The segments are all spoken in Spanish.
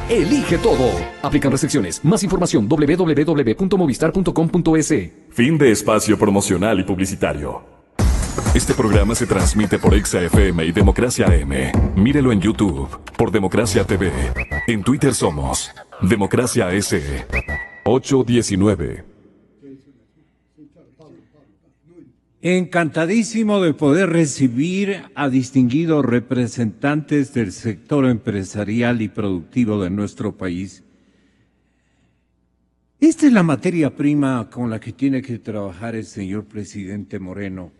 Elige todo. Aplican restricciones. Más información www.movistar.com.es. Fin de espacio promocional y publicitario. Este programa se transmite por Exa FM y Democracia AM. Mírelo en YouTube por Democracia TV. En Twitter somos Democracia S. 819. Encantadísimo de poder recibir a distinguidos representantes del sector empresarial y productivo de nuestro país. Esta es la materia prima con la que tiene que trabajar el señor presidente Moreno.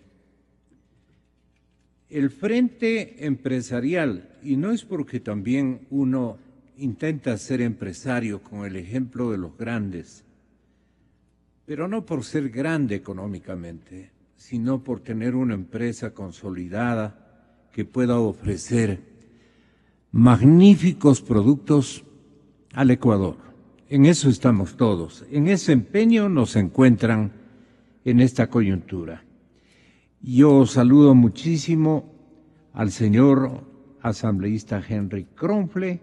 El frente empresarial, y no es porque también uno intenta ser empresario con el ejemplo de los grandes, pero no por ser grande económicamente, sino por tener una empresa consolidada que pueda ofrecer magníficos productos al Ecuador. En eso estamos todos, en ese empeño nos encuentran en esta coyuntura. Yo saludo muchísimo al señor asambleísta Henry Kronfle,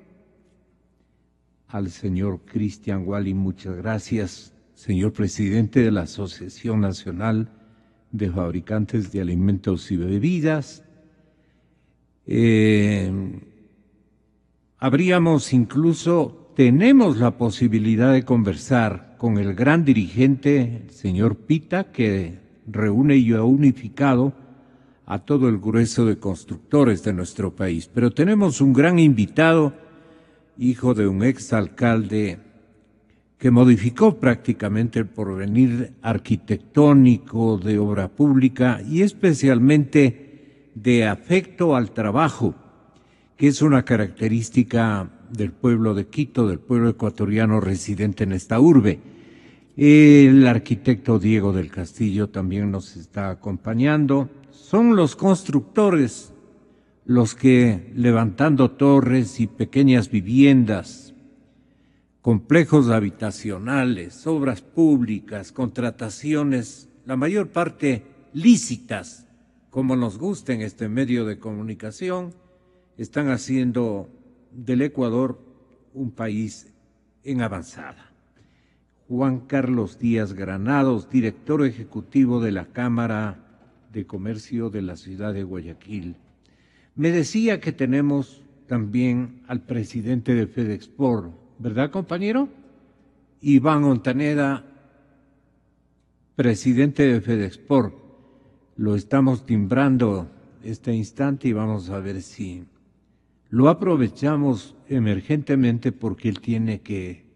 al señor Cristian Wally, muchas gracias, señor presidente de la Asociación Nacional de Fabricantes de Alimentos y Bebidas. Tenemos la posibilidad de conversar con el gran dirigente, el señor Pita, que reúne y ha unificado a todo el grueso de constructores de nuestro país. Pero tenemos un gran invitado, hijo de un exalcalde que modificó prácticamente el porvenir arquitectónico de obra pública y especialmente de afecto al trabajo, que es una característica del pueblo de Quito, del pueblo ecuatoriano residente en esta urbe. El arquitecto Diego del Castillo también nos está acompañando. Son los constructores los que, levantando torres y pequeñas viviendas, complejos habitacionales, obras públicas, contrataciones, la mayor parte lícitas, como nos gusta en este medio de comunicación, están haciendo del Ecuador un país en avanzada. Juan Carlos Díaz Granados, director ejecutivo de la Cámara de Comercio de la ciudad de Guayaquil. Me decía que tenemos también al presidente de FedExport, ¿verdad, compañero? Iván Ontaneda, presidente de FedExport. Lo estamos timbrando este instante y vamos a ver si lo aprovechamos emergentemente porque él tiene que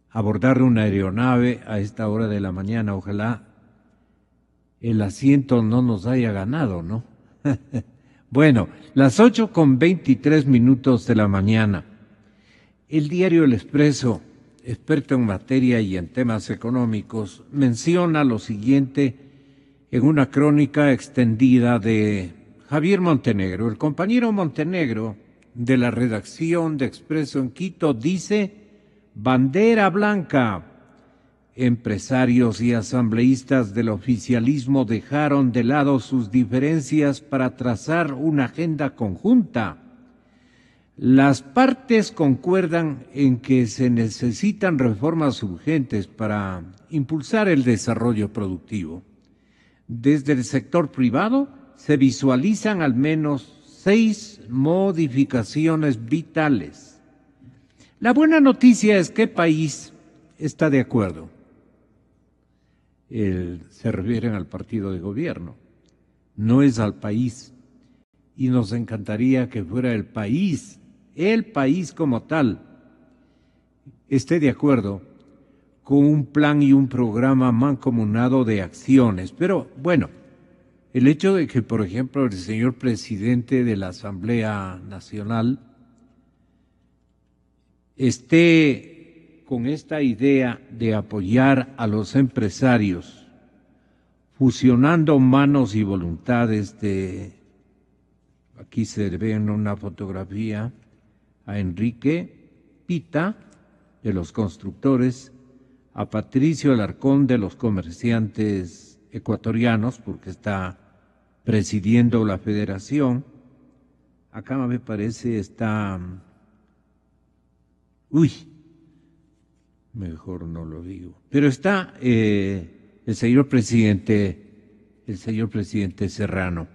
abordar una aeronave a esta hora de la mañana. Ojalá el asiento no nos haya ganado, ¿no? Bueno, las 8:23 de la mañana. El diario El Expreso, experto en materia y en temas económicos, menciona lo siguiente en una crónica extendida de Javier Montenegro. El compañero Montenegro de la redacción de Expreso en Quito dice: bandera blanca. Empresarios y asambleístas del oficialismo dejaron de lado sus diferencias para trazar una agenda conjunta. Las partes concuerdan en que se necesitan reformas urgentes para impulsar el desarrollo productivo. Desde el sector privado se visualizan al menos 6 modificaciones vitales. La buena noticia es que el país está de acuerdo. Se refieren al partido de gobierno, no es al país. Y nos encantaría que fuera el país como tal, esté de acuerdo con un plan y un programa mancomunado de acciones. Pero bueno, el hecho de que, por ejemplo, el señor presidente de la Asamblea Nacional esté con esta idea de apoyar a los empresarios, fusionando manos y voluntades aquí se ve en una fotografía a Enrique Pita, de los constructores, a Patricio Alarcón, de los comerciantes ecuatorianos, porque está presidiendo la federación. Acá me parece está Uy, mejor no lo digo. Pero está el señor presidente Serrano.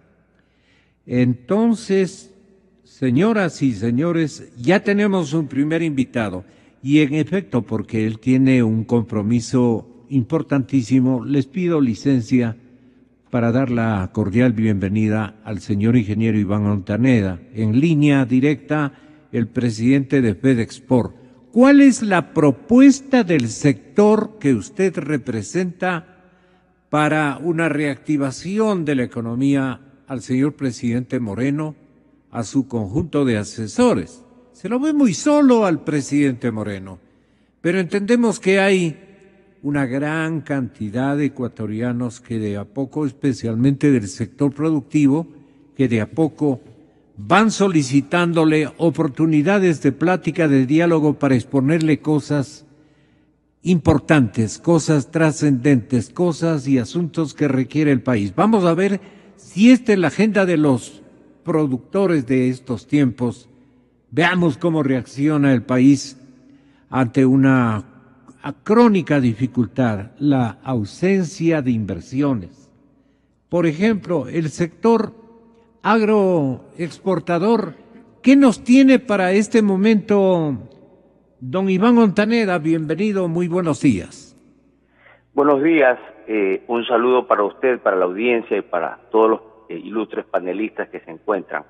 Entonces, señoras y señores, ya tenemos un primer invitado. Y en efecto, porque él tiene un compromiso importantísimo, les pido licencia para dar la cordial bienvenida al señor ingeniero Iván Montaneda. En línea directa, el presidente de FedExport. ¿Cuál es la propuesta del sector que usted representa para una reactivación de la economía al señor presidente Moreno, a su conjunto de asesores? Se lo ve muy solo al presidente Moreno, pero entendemos que hay una gran cantidad de ecuatorianos que de a poco, especialmente del sector productivo, que de a poco van solicitándole oportunidades de plática, de diálogo para exponerle cosas importantes, cosas trascendentes, cosas y asuntos que requiere el país. Vamos a ver si esta es la agenda de los productores de estos tiempos. Veamos cómo reacciona el país ante una crónica dificultad, la ausencia de inversiones. Por ejemplo, el sector agroexportador, ¿qué nos tiene para este momento, don Iván Montaneda? Bienvenido, muy buenos días. Buenos días, un saludo para usted, para la audiencia y para todos los ilustres panelistas que se encuentran.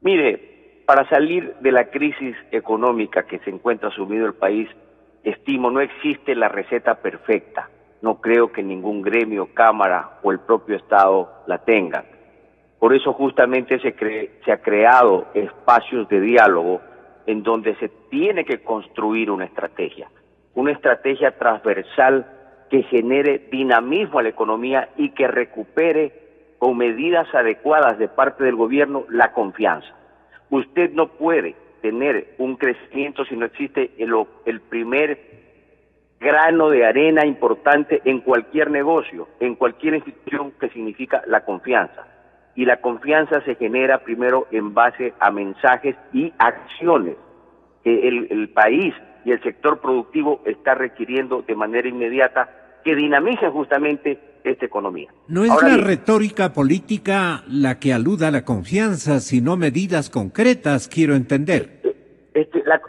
Mire, para salir de la crisis económica que se encuentra sumido el país, estimo no existe la receta perfecta. No creo que ningún gremio, cámara o el propio Estado la tenga. Por eso justamente se ha creado espacios de diálogo en donde se tiene que construir una estrategia transversal que genere dinamismo a la economía y que recupere con medidas adecuadas de parte del gobierno la confianza. Usted no puede tener un crecimiento si no existe el primer grano de arena importante en cualquier negocio, en cualquier institución, que significa la confianza. Y la confianza se genera primero en base a mensajes y acciones que el país y el sector productivo está requiriendo de manera inmediata, que dinamicen justamente esta economía. No es ahora la retórica política la que aluda a la confianza, sino medidas concretas, quiero entender.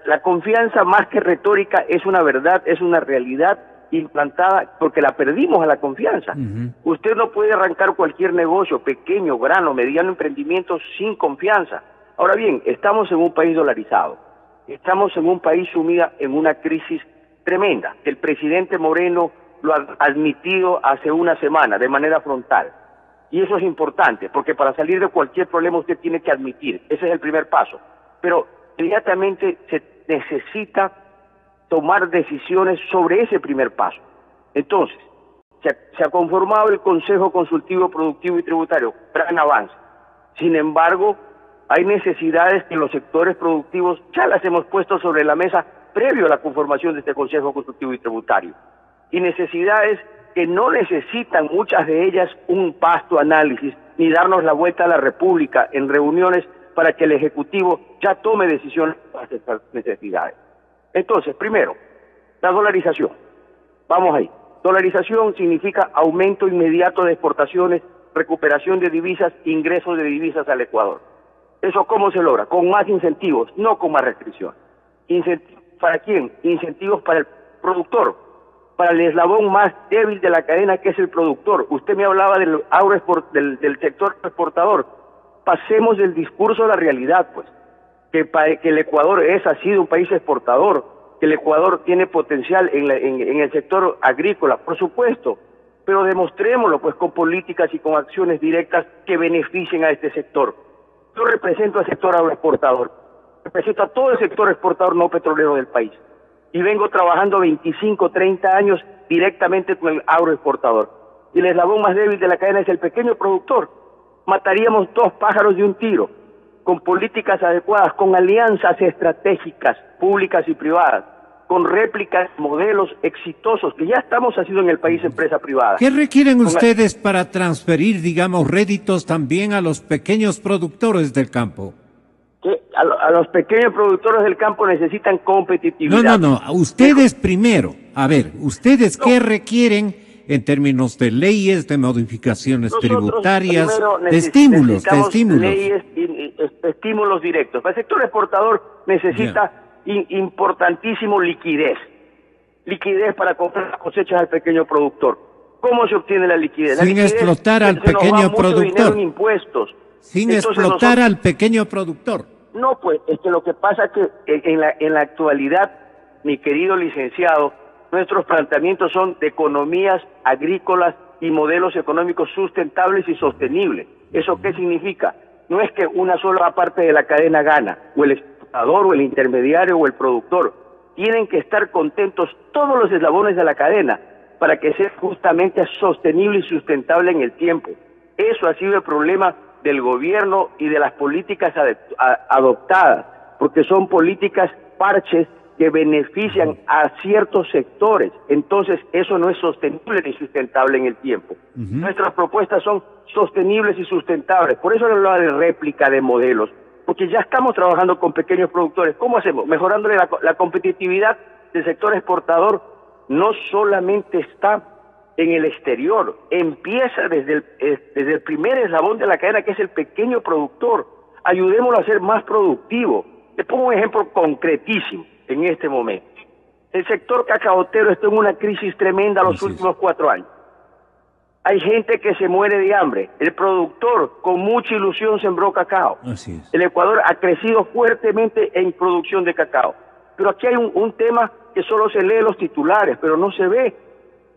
La confianza, más que retórica, es una verdad, es una realidad implantada, porque la perdimos a la confianza. Usted no puede arrancar cualquier negocio, pequeño, grano, mediano emprendimiento, sin confianza. Ahora bien, estamos en un país dolarizado, estamos en un país sumido en una crisis tremenda. El presidente Moreno lo ha admitido hace una semana de manera frontal, y eso es importante, porque para salir de cualquier problema usted tiene que admitir, ese es el primer paso, pero inmediatamente se necesita tomar decisiones sobre ese primer paso. Entonces, se ha conformado el Consejo Consultivo Productivo y Tributario, gran avance. Sin embargo, hay necesidades que los sectores productivos ya las hemos puesto sobre la mesa previo a la conformación de este Consejo Consultivo y Tributario. Y necesidades que no necesitan, muchas de ellas, un vasto análisis, ni darnos la vuelta a la República en reuniones para que el Ejecutivo ya tome decisiones para estas necesidades. Entonces, primero, la dolarización. Vamos ahí. Dolarización significa aumento inmediato de exportaciones, recuperación de divisas, ingresos de divisas al Ecuador. ¿Eso cómo se logra? Con más incentivos, no con más restricciones. ¿Para quién? Incentivos para el productor, para el eslabón más débil de la cadena, que es el productor. Usted me hablaba del sector exportador. Pasemos del discurso a la realidad, pues. Que el Ecuador ha sido un país exportador, que el Ecuador tiene potencial en el sector agrícola, por supuesto, pero demostrémoslo, pues, con políticas y con acciones directas que beneficien a este sector. Yo represento al sector agroexportador, represento a todo el sector exportador no petrolero del país, y vengo trabajando 25, 30 años directamente con el agroexportador. Y el eslabón más débil de la cadena es el pequeño productor. Mataríamos 2 pájaros de un tiro, con políticas adecuadas, con alianzas estratégicas, públicas y privadas, con réplicas, modelos exitosos, que ya estamos haciendo en el país empresa privada. ¿Qué requieren ustedes para transferir, digamos, réditos también a los pequeños productores del campo? Que a los pequeños productores del campo necesitan competitividad. No, ustedes primero, a ver, ¿ustedes qué requieren en términos de leyes, de modificaciones tributarias, de estímulos? Leyes y estímulos directos. El sector exportador necesita importantísimo liquidez para comprar las cosechas al pequeño productor. ¿Cómo se obtiene la liquidez? Sin explotar al pequeño productor. En impuestos. Sin explotar al pequeño productor. No, pues, es que lo que pasa es que en la actualidad, mi querido licenciado, nuestros planteamientos son de economías agrícolas y modelos económicos sustentables y sostenibles. ¿Eso qué significa? No es que una sola parte de la cadena gana, o el exportador, o el intermediario, o el productor. Tienen que estar contentos todos los eslabones de la cadena para que sea justamente sostenible y sustentable en el tiempo. Eso ha sido el problema del gobierno y de las políticas adoptadas, porque son políticas parches que benefician a ciertos sectores. Entonces, eso no es sostenible ni sustentable en el tiempo. Nuestras propuestas son sostenibles y sustentables. Por eso hablaba de réplica de modelos, porque ya estamos trabajando con pequeños productores. ¿Cómo hacemos? Mejorándole la competitividad del sector exportador. No solamente está en el exterior, empieza desde el primer eslabón de la cadena, que es el pequeño productor. Ayudémoslo a ser más productivo. Le pongo un ejemplo concretísimo en este momento. El sector cacaotero está en una crisis tremenda los últimos 4 años. Hay gente que se muere de hambre. El productor, con mucha ilusión, sembró cacao. Así es. El Ecuador ha crecido fuertemente en producción de cacao. Pero aquí hay un tema que solo se lee los titulares, pero no se ve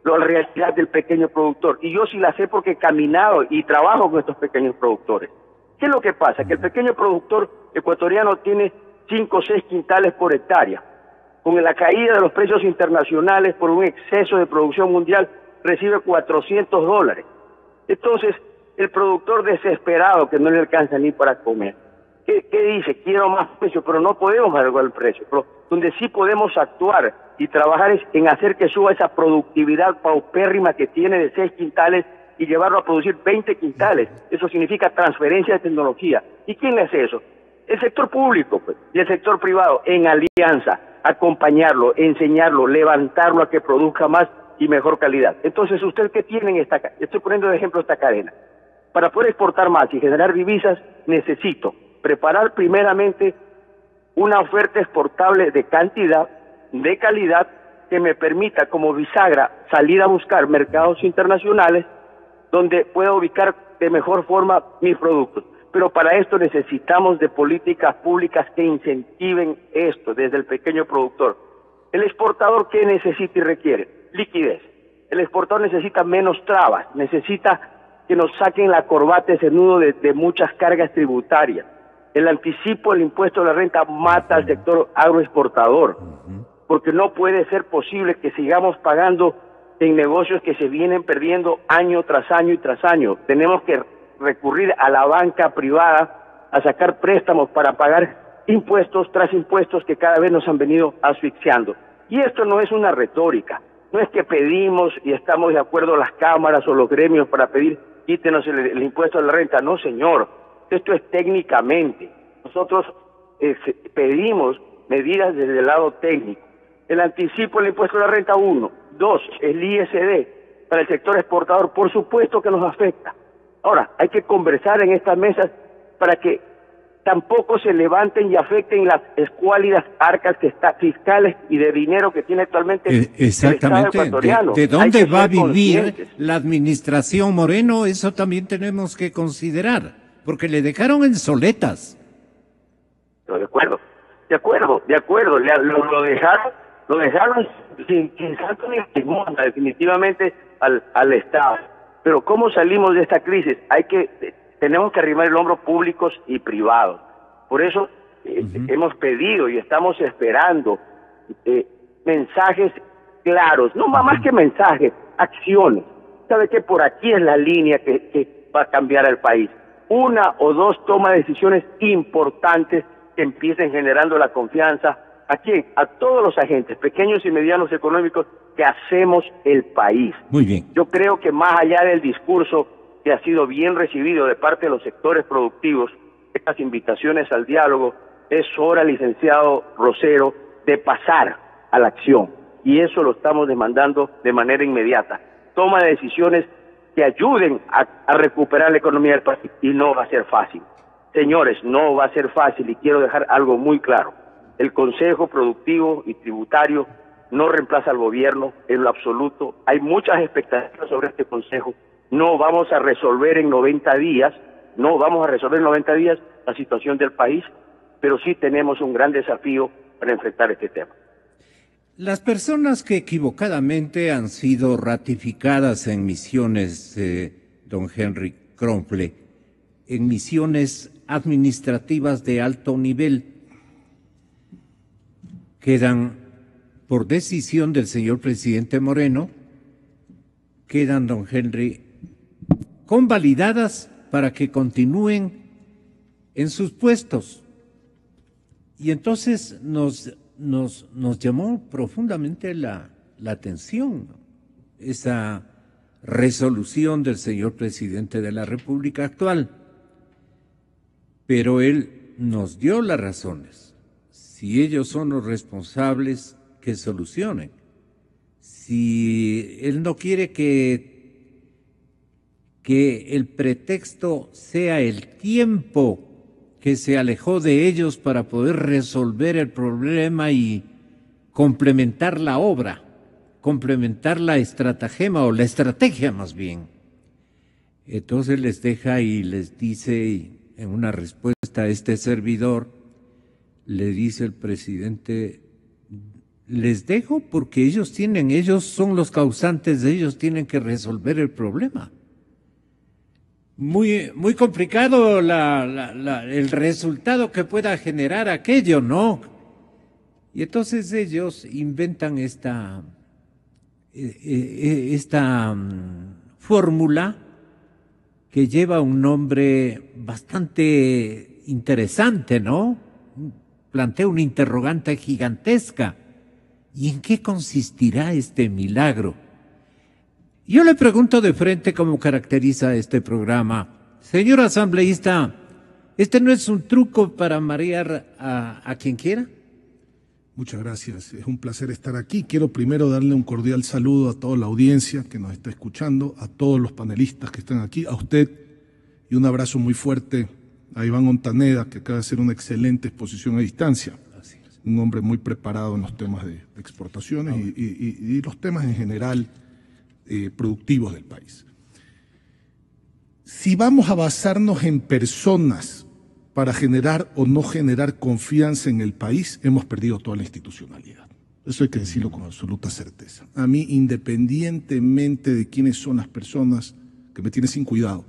la realidad del pequeño productor. Y yo sí la sé porque he caminado y trabajo con estos pequeños productores. ¿Qué es lo que pasa? Que el pequeño productor ecuatoriano tiene 5 o 6 quintales por hectárea. Con la caída de los precios internacionales por un exceso de producción mundial, recibe $400. Entonces, el productor desesperado, que no le alcanza ni para comer, ¿qué dice? Quiero más precio, pero no podemos adecuar el precio. Pero donde sí podemos actuar y trabajar es en hacer que suba esa productividad paupérrima que tiene de 6 quintales y llevarlo a producir 20 quintales. Eso significa transferencia de tecnología. ¿Y quién le hace eso? El sector público, pues, y el sector privado, en alianza, acompañarlo, enseñarlo, levantarlo a que produzca más y mejor calidad. Entonces, ¿usted qué tiene en esta cadena? Estoy poniendo de ejemplo esta cadena. Para poder exportar más y generar divisas, necesito preparar primeramente una oferta exportable de cantidad, de calidad, que me permita como bisagra salir a buscar mercados internacionales donde pueda ubicar de mejor forma mis productos. Pero para esto necesitamos de políticas públicas que incentiven esto desde el pequeño productor. El exportador, ¿qué necesita y requiere? Liquidez. El exportador necesita menos trabas, necesita que nos saquen la corbata, ese nudo de muchas cargas tributarias. El anticipo del impuesto de la renta mata al sector agroexportador, porque no puede ser posible que sigamos pagando en negocios que se vienen perdiendo año tras año y tras año. Tenemos que recurrir a la banca privada a sacar préstamos para pagar impuestos tras impuestos que cada vez nos han venido asfixiando. Y esto no es una retórica, no es que pedimos y estamos de acuerdo las cámaras o los gremios para pedir quítenos el impuesto de la renta. No, señor, esto es técnicamente. Nosotros pedimos medidas desde el lado técnico. El anticipo del impuesto de la renta, 1. 2, el ISD para el sector exportador, por supuesto que nos afecta. Ahora, hay que conversar en estas mesas para que tampoco se levanten y afecten las escuálidas arcas fiscales y de dinero que tiene actualmente el Estado ecuatoriano. ¿De dónde va a vivir la administración Moreno? Eso también tenemos que considerar, porque le dejaron en soletas. De acuerdo. Lo dejaron sin salto ni timona, definitivamente al Estado. Pero ¿cómo salimos de esta crisis? Tenemos que arrimar el hombro públicos y privados. Por eso hemos pedido y estamos esperando mensajes claros, no más que mensajes, acciones. ¿Sabe qué? Por aquí es la línea que va a cambiar al país. 1 o 2 toma de decisiones importantes que empiecen generando la confianza. ¿A quién? A todos los agentes, pequeños y medianos económicos, que hacemos el país. Muy bien. Yo creo que más allá del discurso que ha sido bien recibido de parte de los sectores productivos, estas invitaciones al diálogo, es hora, licenciado Rosero, de pasar a la acción. Y eso lo estamos demandando de manera inmediata. Toma de decisiones que ayuden a recuperar la economía del país. Y no va a ser fácil. Señores, no va a ser fácil, y quiero dejar algo muy claro. El Consejo Productivo y Tributario no reemplaza al gobierno en lo absoluto. Hay muchas expectativas sobre este Consejo. No vamos a resolver en 90 días la situación del país, pero sí tenemos un gran desafío para enfrentar este tema. Las personas que equivocadamente han sido ratificadas en misiones, don Henry Kronfle, en misiones administrativas de alto nivel, quedan, por decisión del señor presidente Moreno, quedan, don Henry, convalidadas para que continúen en sus puestos. Y entonces nos llamó profundamente la atención esa resolución del señor presidente de la República actual. Pero él nos dio las razones. Si ellos son los responsables, que solucionen. Si él no quiere que el pretexto sea el tiempo que se alejó de ellos para poder resolver el problema y complementar la obra, complementar la estratagema o la estrategia más bien. Entonces les deja y les dice, en una respuesta a este servidor, le dice el presidente: les dejo porque ellos son los causantes, ellos tienen que resolver el problema. Muy complicado el resultado que pueda generar aquello, ¿no? Y entonces ellos inventan esta fórmula que lleva un nombre bastante interesante, ¿no? Plantea una interrogante gigantesca. ¿Y en qué consistirá este milagro? Yo le pregunto de frente cómo caracteriza este programa. Señor asambleísta, ¿este no es un truco para marear a quien quiera? Muchas gracias, es un placer estar aquí. Quiero primero darle un cordial saludo a toda la audiencia que nos está escuchando, a todos los panelistas que están aquí, a usted, y un abrazo muy fuerte a Iván Ontaneda, que acaba de hacer una excelente exposición a distancia. Un hombre muy preparado en los temas de exportaciones y los temas en general productivos del país. Si vamos a basarnos en personas para generar o no generar confianza en el país, hemos perdido toda la institucionalidad. Eso hay que decirlo con absoluta certeza. A mí, independientemente de quiénes son las personas, que me tienen sin cuidado,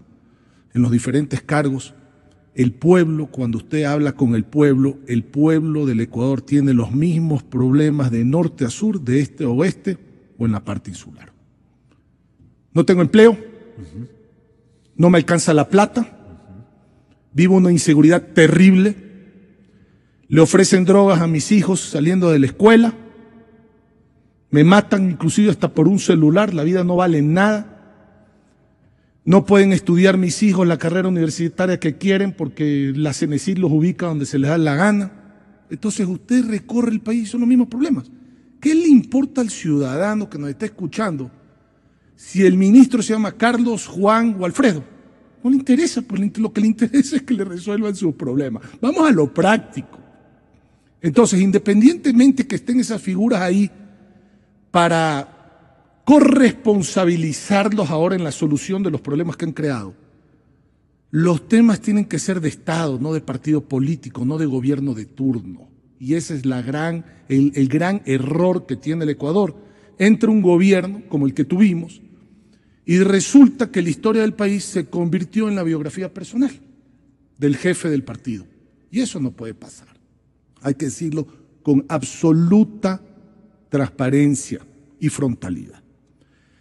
en los diferentes cargos, el pueblo, cuando usted habla con el pueblo del Ecuador tiene los mismos problemas de norte a sur, de este a oeste o en la parte insular. No tengo empleo, no me alcanza la plata, vivo una inseguridad terrible, le ofrecen drogas a mis hijos saliendo de la escuela, me matan inclusive hasta por un celular, la vida no vale nada. No pueden estudiar mis hijos la carrera universitaria que quieren porque la CENESID los ubica donde se les da la gana. Entonces usted recorre el país y son los mismos problemas. ¿Qué le importa al ciudadano que nos está escuchando si el ministro se llama Carlos, Juan o Alfredo? No le interesa, pues lo que le interesa es que le resuelvan sus problemas. Vamos a lo práctico. Entonces, independientemente que estén esas figuras ahí para corresponsabilizarlos ahora en la solución de los problemas que han creado. Los temas tienen que ser de Estado, no de partido político, no de gobierno de turno. Y ese es el gran error que tiene el Ecuador. Entra un gobierno como el que tuvimos y resulta que la historia del país se convirtió en la biografía personal del jefe del partido. Y eso no puede pasar. Hay que decirlo con absoluta transparencia y frontalidad.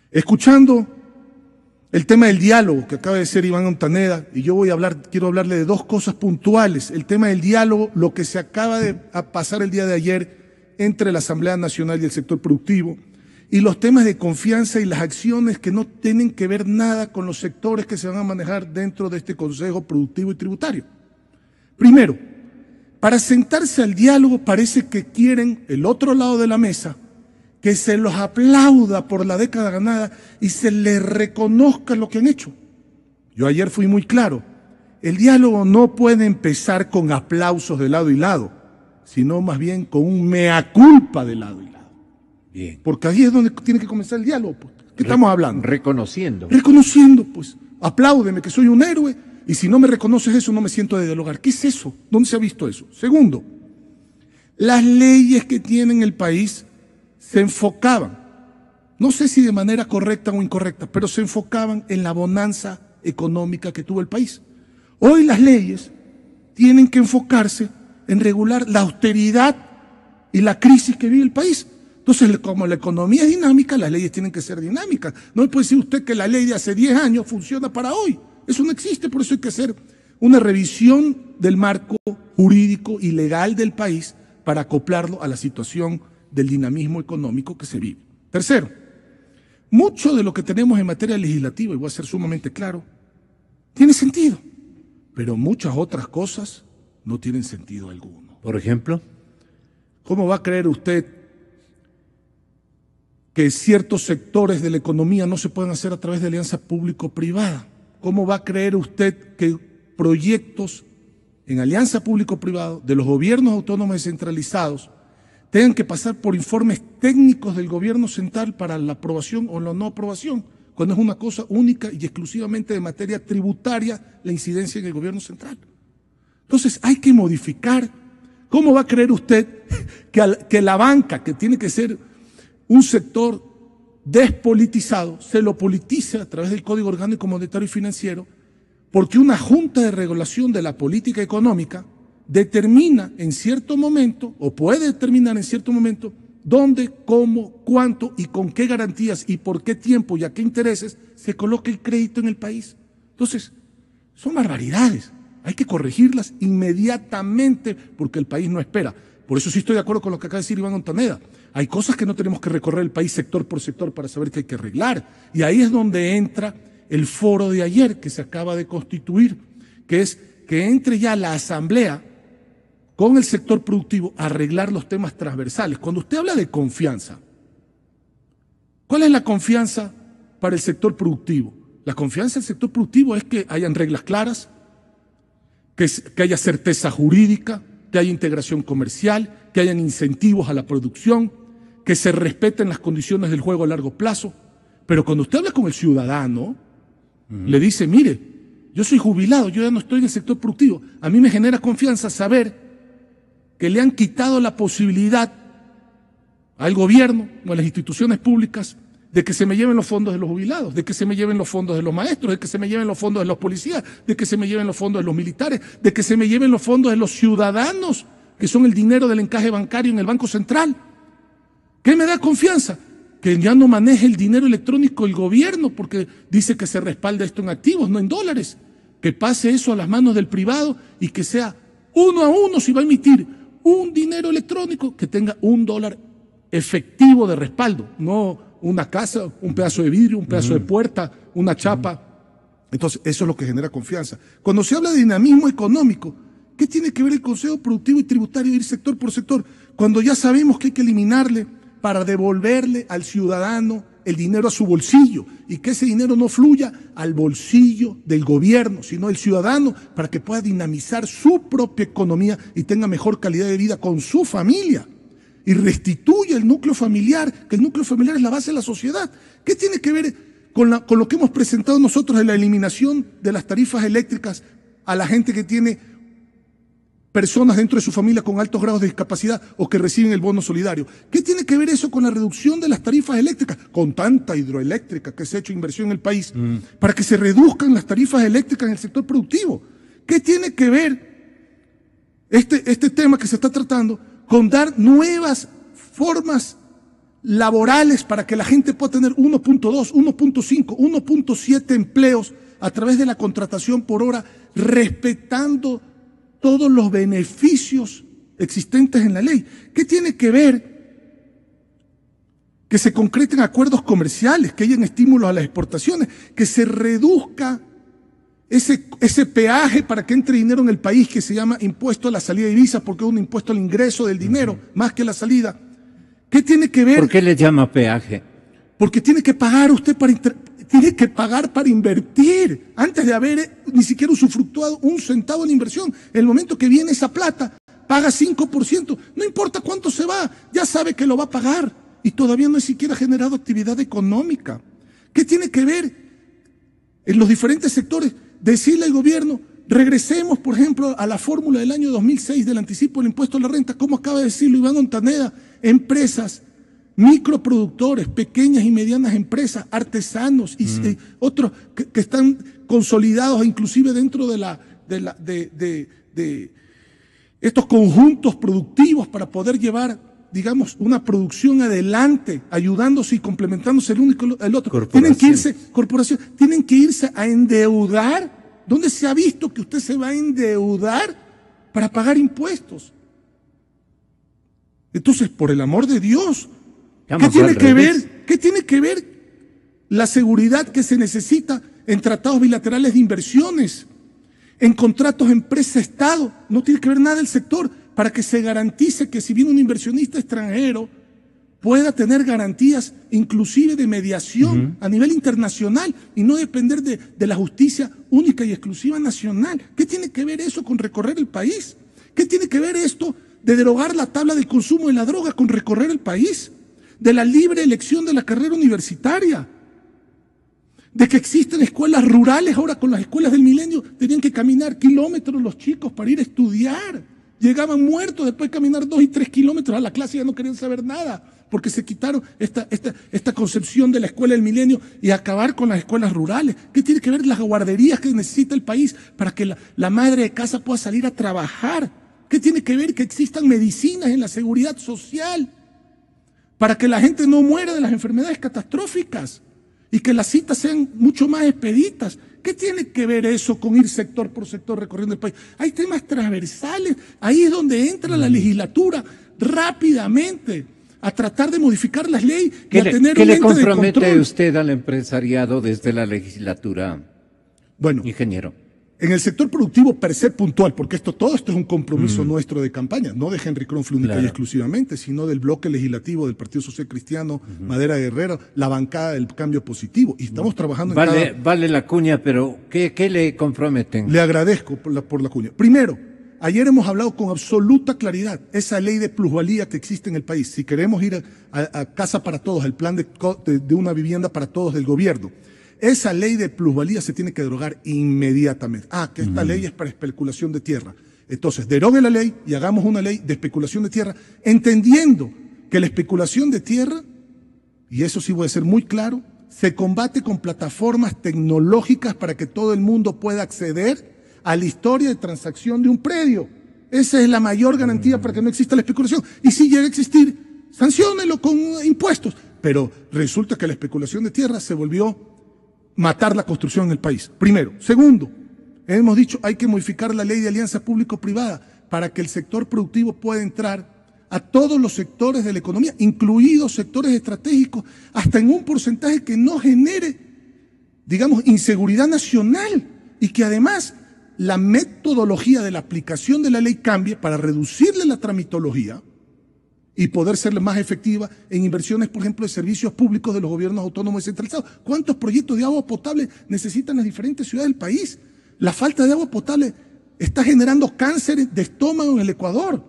Escuchando el tema del diálogo que acaba de decir Iván Ontaneda, y yo quiero hablarle de dos cosas puntuales. El tema del diálogo, lo que se acaba de pasar el día de ayer entre la Asamblea Nacional y el sector productivo, y los temas de confianza y las acciones que no tienen que ver nada con los sectores que se van a manejar dentro de este Consejo Productivo y Tributario. Primero, para sentarse al diálogo parece que quieren el otro lado de la mesa que se los aplauda por la década ganada y se les reconozca lo que han hecho. Yo ayer fui muy claro, el diálogo no puede empezar con aplausos de lado y lado, sino más bien con un mea culpa de lado y lado. Bien. Porque ahí es donde tiene que comenzar el diálogo. Pues. ¿Qué estamos hablando? Reconociendo. Reconociendo, pues. Apláudeme que soy un héroe y si no me reconoces eso no me siento de dialogar. ¿Qué es eso? ¿Dónde se ha visto eso? Segundo, las leyes que tiene el país se enfocaban, no sé si de manera correcta o incorrecta, pero se enfocaban en la bonanza económica que tuvo el país. Hoy las leyes tienen que enfocarse en regular la austeridad y la crisis que vive el país. Entonces, como la economía es dinámica, las leyes tienen que ser dinámicas. No me puede decir usted que la ley de hace 10 años funciona para hoy. Eso no existe, por eso hay que hacer una revisión del marco jurídico y legal del país para acoplarlo a la situación del dinamismo económico que se vive. Tercero, mucho de lo que tenemos en materia legislativa, y voy a ser sumamente claro, tiene sentido, pero muchas otras cosas no tienen sentido alguno. Por ejemplo, ¿cómo va a creer usted que ciertos sectores de la economía no se pueden hacer a través de alianza público-privada? ¿Cómo va a creer usted que proyectos en alianza público-privada de los gobiernos autónomos descentralizados tengan que pasar por informes técnicos del gobierno central para la aprobación o la no aprobación, cuando es una cosa única y exclusivamente de materia tributaria la incidencia en el gobierno central? Entonces hay que modificar. ¿Cómo va a creer usted que la banca, que tiene que ser un sector despolitizado, se lo politiza a través del Código Orgánico Monetario y Financiero? Porque una junta de regulación de la política económica determina en cierto momento, o puede determinar en cierto momento, dónde, cómo, cuánto y con qué garantías y por qué tiempo y a qué intereses se coloca el crédito en el país. Entonces, son barbaridades. Hay que corregirlas inmediatamente porque el país no espera. Por eso sí estoy de acuerdo con lo que acaba de decir Iván Ontaneda. Hay cosas que no tenemos que recorrer el país sector por sector para saber que hay que arreglar. Y ahí es donde entra el foro de ayer que se acaba de constituir, que es que entre ya la asamblea con el sector productivo a arreglar los temas transversales. Cuando usted habla de confianza, ¿cuál es la confianza para el sector productivo? La confianza del sector productivo es que hayan reglas claras, que haya certeza jurídica, que haya integración comercial, que hayan incentivos a la producción, que se respeten las condiciones del juego a largo plazo. Pero cuando usted habla con el ciudadano, le dice, mire, yo soy jubilado, yo ya no estoy en el sector productivo. A mí me genera confianza saber que le han quitado la posibilidad al gobierno o a las instituciones públicas de que se me lleven los fondos de los jubilados, de que se me lleven los fondos de los maestros, de que se me lleven los fondos de los policías, de que se me lleven los fondos de los militares, de que se me lleven los fondos de los ciudadanos, que son el dinero del encaje bancario en el Banco Central. ¿Qué me da confianza? Que ya no maneje el dinero electrónico el gobierno, porque dice que se respalda esto en activos, no en dólares. Que pase eso a las manos del privado y que sea uno a uno, si va a emitir un dinero electrónico, que tenga $1 efectivo de respaldo, no una casa, un pedazo de vidrio, un pedazo de puerta, una chapa. Entonces, eso es lo que genera confianza. Cuando se habla de dinamismo económico, ¿qué tiene que ver el Consejo Productivo y Tributario ir sector por sector? Cuando ya sabemos que hay que eliminarle para devolverle al ciudadano el dinero a su bolsillo y que ese dinero no fluya al bolsillo del gobierno, sino del ciudadano, para que pueda dinamizar su propia economía y tenga mejor calidad de vida con su familia. Y restituye el núcleo familiar, que el núcleo familiar es la base de la sociedad. ¿Qué tiene que ver con lo que hemos presentado nosotros de la eliminación de las tarifas eléctricas a la gente que tiene personas dentro de su familia con altos grados de discapacidad o que reciben el bono solidario? ¿Qué tiene que ver eso con la reducción de las tarifas eléctricas? Con tanta hidroeléctrica que se ha hecho inversión en el país para que se reduzcan las tarifas eléctricas en el sector productivo. ¿Qué tiene que ver este tema que se está tratando con dar nuevas formas laborales para que la gente pueda tener 1.2, 1.5, 1.7 empleos a través de la contratación por hora, respetando todos los beneficios existentes en la ley? ¿Qué tiene que ver que se concreten acuerdos comerciales, que hayan estímulos a las exportaciones, que se reduzca ese peaje para que entre dinero en el país que se llama impuesto a la salida de divisas, porque es un impuesto al ingreso del dinero, más que la salida. ¿Qué tiene que ver? ¿Por qué le llama peaje? Porque tiene que pagar usted tiene que pagar para invertir, antes de haber ni siquiera usufructuado un centavo en inversión. En el momento que viene esa plata, paga 5%, no importa cuánto se va, ya sabe que lo va a pagar y todavía no ha siquiera generado actividad económica. ¿Qué tiene que ver en los diferentes sectores? Decirle al gobierno, regresemos, por ejemplo, a la fórmula del año 2006 del anticipo del impuesto a la renta, como acaba de decirlo Iván Ontaneda, empresas, microproductores, pequeñas y medianas empresas, artesanos y otros que están consolidados inclusive dentro de estos conjuntos productivos para poder llevar, digamos, una producción adelante, ayudándose y complementándose el uno con el otro. Tienen que irse a endeudar. ¿Dónde se ha visto que usted se va a endeudar para pagar impuestos? Entonces, por el amor de Dios, ¿qué tiene que ver la seguridad que se necesita en tratados bilaterales de inversiones, en contratos empresa-estado? No tiene que ver nada el sector, para que se garantice que si viene un inversionista extranjero pueda tener garantías inclusive de mediación a nivel internacional y no depender de la justicia única y exclusiva nacional. ¿Qué tiene que ver eso con recorrer el país? ¿Qué tiene que ver esto de derogar la tabla del consumo de la droga con recorrer el país? De la libre elección de la carrera universitaria, de que existen escuelas rurales ahora con las escuelas del milenio, tenían que caminar kilómetros los chicos para ir a estudiar, llegaban muertos después de caminar 2 y 3 kilómetros a la clase y ya no querían saber nada, porque se quitaron esta concepción de la escuela del milenio y acabar con las escuelas rurales. ¿Qué tiene que ver las guarderías que necesita el país para que la madre de casa pueda salir a trabajar? ¿Qué tiene que ver que existan medicinas en la seguridad social para que la gente no muera de las enfermedades catastróficas y que las citas sean mucho más expeditas? ¿Qué tiene que ver eso con ir sector por sector recorriendo el país? Hay temas transversales, ahí es donde entra la legislatura rápidamente a tratar de modificar las leyes y a tener ¿Qué un le ente de compromete control. usted al empresariado desde la legislatura, Bueno, ingeniero? en el sector productivo per se puntual, porque todo esto es un compromiso nuestro de campaña, no de Henry Kronfle única y exclusivamente, sino del bloque legislativo del Partido Social Cristiano, Madera Guerrero, la bancada del Cambio Positivo, y estamos trabajando Vale la cuña, pero ¿qué le comprometen? Le agradezco por la cuña. Primero, ayer hemos hablado con absoluta claridad esa ley de plusvalía que existe en el país. Si queremos ir a Casa para Todos, el plan de una vivienda para todos del gobierno, esa ley de plusvalía se tiene que derogar inmediatamente. Que esta ley es para especulación de tierra. Entonces, derogue la ley y hagamos una ley de especulación de tierra, entendiendo que la especulación de tierra, y eso sí voy a ser muy claro, se combate con plataformas tecnológicas para que todo el mundo pueda acceder a la historia de transacción de un predio. Esa es la mayor garantía para que no exista la especulación. Y si llega a existir, sanciónelo con impuestos. Pero resulta que la especulación de tierra se volvió matar la construcción en el país. Primero. Segundo, hemos dicho hay que modificar la ley de alianza público-privada para que el sector productivo pueda entrar a todos los sectores de la economía, incluidos sectores estratégicos, hasta en un porcentaje que no genere, digamos, inseguridad nacional y que además la metodología de la aplicación de la ley cambie para reducirle la tramitología y poder ser más efectiva en inversiones, por ejemplo, de servicios públicos de los gobiernos autónomos descentralizados. ¿Cuántos proyectos de agua potable necesitan las diferentes ciudades del país? La falta de agua potable está generando cáncer de estómago en el Ecuador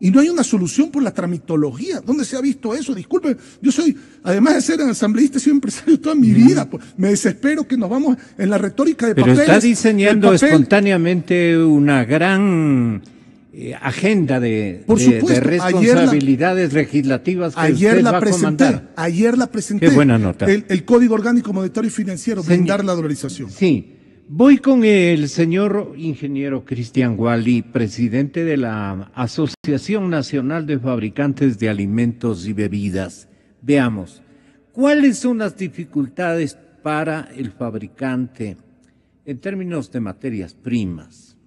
y no hay una solución por la tramitología. ¿Dónde se ha visto eso? Disculpen, yo soy, además de ser asambleísta, he sido empresario toda mi vida. Pues, me desespero que nos vamos en la retórica de papeles. Pero está diseñando espontáneamente una gran agenda de responsabilidades legislativas que usted va a comandar. Ayer la presenté. Qué buena nota. El Código Orgánico Monetario y Financiero, blindar la dolarización. Sí. Voy con el señor ingeniero Cristian Wally, presidente de la Asociación Nacional de Fabricantes de Alimentos y Bebidas. Veamos, ¿cuáles son las dificultades para el fabricante en términos de materias primas,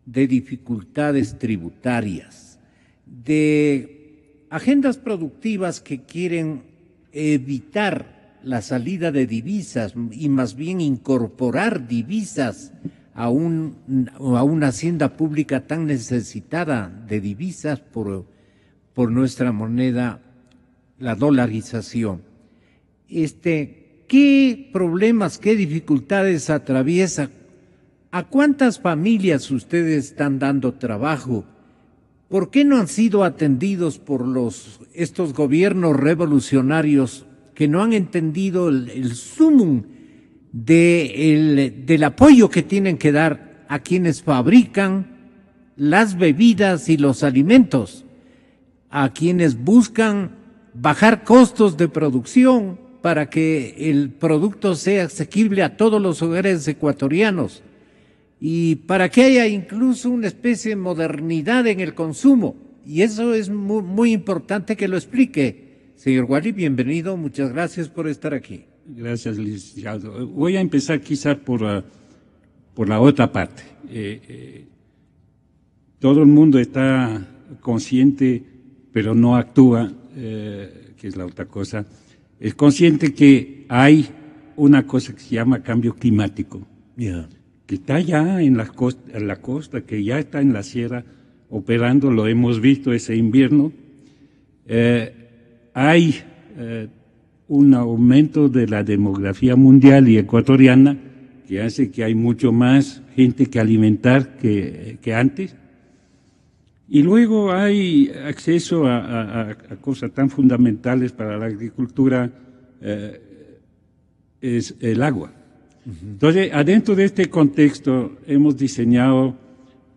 de dificultades tributarias, de agendas productivas que quieren evitar la salida de divisas y más bien incorporar divisas a una hacienda pública tan necesitada de divisas por nuestra moneda, la dolarización. ¿Qué problemas, qué dificultades atraviesa? ¿A cuántas familias ustedes están dando trabajo? ¿Por qué no han sido atendidos por estos gobiernos revolucionarios que no han entendido el sumum del apoyo que tienen que dar a quienes fabrican las bebidas y los alimentos, a quienes buscan bajar costos de producción para que el producto sea asequible a todos los hogares ecuatorianos y para que haya incluso una especie de modernidad en el consumo? Y eso es muy, muy importante que lo explique. Señor Wally, bienvenido, muchas gracias por estar aquí. Gracias, licenciado. Voy a empezar quizás por la otra parte. Todo el mundo está consciente, pero no actúa, que es la otra cosa. Es consciente que hay una cosa que se llama cambio climático, que está ya en la costa, que ya está en la sierra operando, lo hemos visto ese invierno. Hay un aumento de la demografía mundial y ecuatoriana que hace que hay mucho más gente que alimentar que antes. Y luego hay acceso a cosas tan fundamentales para la agricultura, es el agua. Entonces, adentro de este contexto hemos diseñado,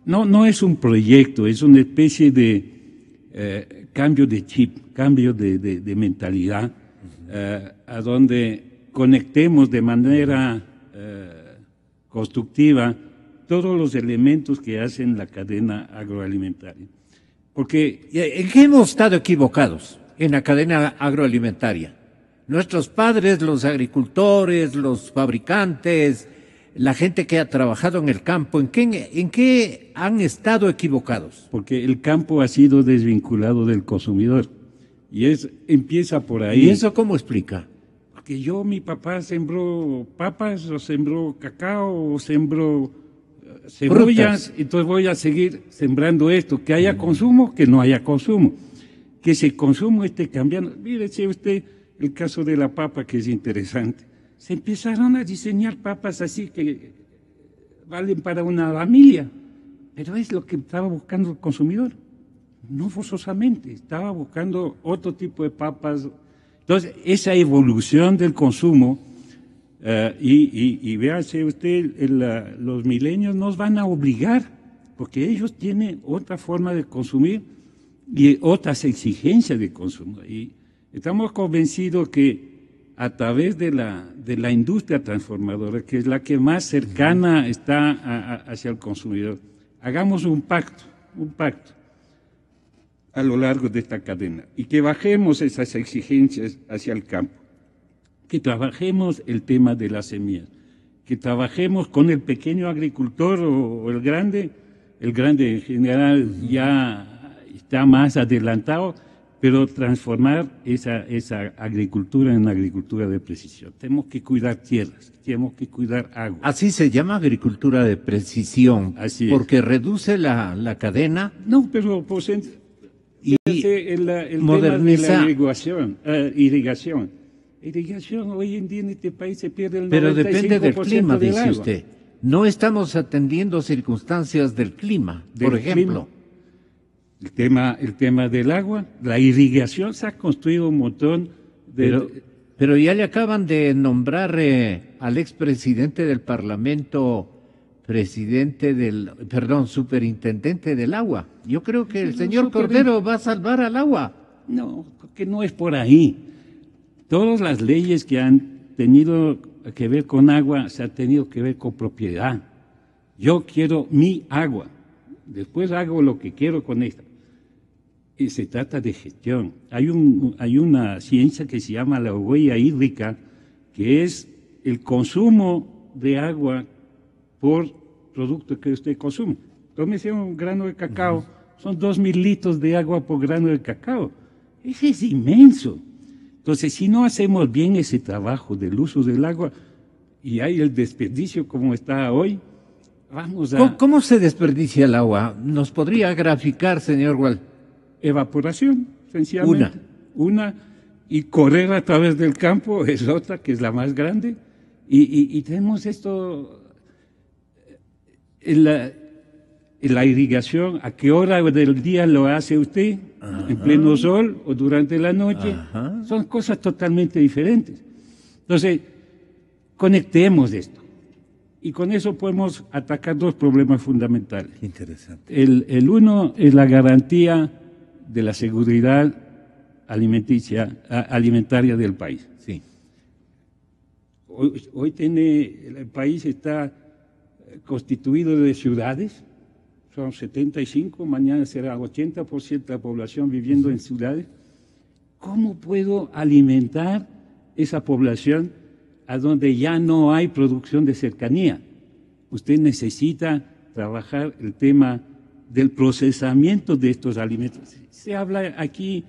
no es un proyecto, es una especie de cambio de chip, cambio de mentalidad, a donde conectemos de manera constructiva todos los elementos que hacen la cadena agroalimentaria. Porque ¿en qué hemos estado equivocados en la cadena agroalimentaria? Nuestros padres, los agricultores, los fabricantes, la gente que ha trabajado en el campo, ¿en qué han estado equivocados? Porque el campo ha sido desvinculado del consumidor. Y empieza por ahí. ¿Y eso cómo explica? Porque mi papá sembró papas, o sembró cacao, o sembró cebollas, frutas. Entonces voy a seguir sembrando esto, que haya consumo, que no haya consumo, que ese consumo esté cambiando. Mírese usted el caso de la papa, que es interesante. Se empezaron a diseñar papas así que valen para una familia, pero es lo que estaba buscando el consumidor. No forzosamente, estaba buscando otro tipo de papas. Entonces, esa evolución del consumo, y véase usted, los milenios nos van a obligar, porque ellos tienen otra forma de consumir y otras exigencias de consumo. Y estamos convencidos que a través de la industria transformadora, que es la que más cercana está hacia el consumidor, hagamos un pacto a lo largo de esta cadena y que bajemos esas exigencias hacia el campo, que trabajemos el tema de las semillas, que trabajemos con el pequeño agricultor o el grande en general ya está más adelantado, pero transformar esa agricultura en agricultura de precisión. Tenemos que cuidar tierras, tenemos que cuidar agua. Así se llama agricultura de precisión, así porque reduce la cadena. No, pero pues y el moderniza tema de la irrigación. Irrigación hoy en día en este país se pierde el 95% pero depende del clima, del dice agua. usted. No estamos atendiendo circunstancias del clima, por ejemplo. El tema del agua, la irrigación, se ha construido un montón de... Pero ya le acaban de nombrar al expresidente del Parlamento superintendente del agua. Yo creo que el señor Cordero va a salvar al agua. No, que no es por ahí. Todas las leyes que han tenido que ver con agua se han tenido que ver con propiedad. Yo quiero mi agua, después hago lo que quiero con esta. Y se trata de gestión. Hay una ciencia que se llama la huella hídrica, que es el consumo de agua por producto que usted consume. Tómese un grano de cacao, son 2.000 litros de agua por grano de cacao. Ese es inmenso. Entonces, si no hacemos bien ese trabajo del uso del agua, y hay el desperdicio como está hoy, vamos a... ¿Cómo se desperdicia el agua? ¿Nos podría graficar, señor Gual? Evaporación, sencillamente. Una, y correr a través del campo es otra, que es la más grande. Y tenemos esto, en la irrigación, ¿a qué hora del día lo hace usted? Ajá. ¿En pleno sol o durante la noche? Ajá. Son cosas totalmente diferentes. Entonces, conectemos esto. Y con eso podemos atacar dos problemas fundamentales. Interesante. El uno es la garantía de la seguridad alimentaria del país. Sí. Hoy el país está constituido de ciudades, son 75, mañana será 80% de la población viviendo en ciudades. ¿Cómo puedo alimentar esa población a donde ya no hay producción de cercanía? Usted necesita trabajar el tema del procesamiento de estos alimentos. Se habla aquí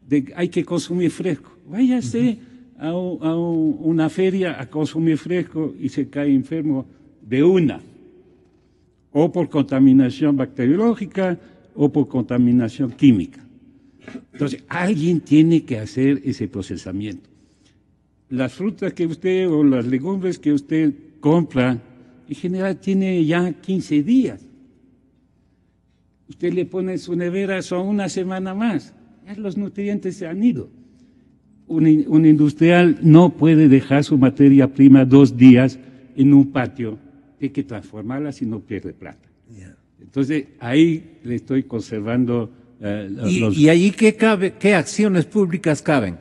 de que hay que consumir fresco. Váyase a una feria a consumir fresco y se cae enfermo de una, o por contaminación bacteriológica o por contaminación química. Entonces, alguien tiene que hacer ese procesamiento. Las frutas que usted o las legumbres que usted compra, en general tiene ya 15 días. Usted le pone en su nevera, son una semana más. Ya los nutrientes se han ido. Un industrial no puede dejar su materia prima 2 días en un patio. Tiene que transformarla si no pierde plata. Yeah. Entonces, ahí le estoy conservando ¿Y allí qué acciones públicas caben?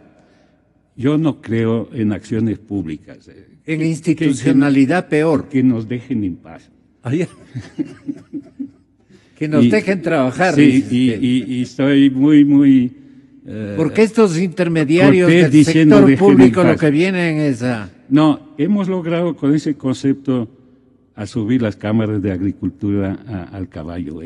Yo no creo en acciones públicas. En institucionalidad peor. Que nos dejen en paz. Que nos dejen trabajar. Sí, y estoy muy... porque estos intermediarios del sector público lo que vienen es a... No, hemos logrado con ese concepto a subir las cámaras de agricultura al caballo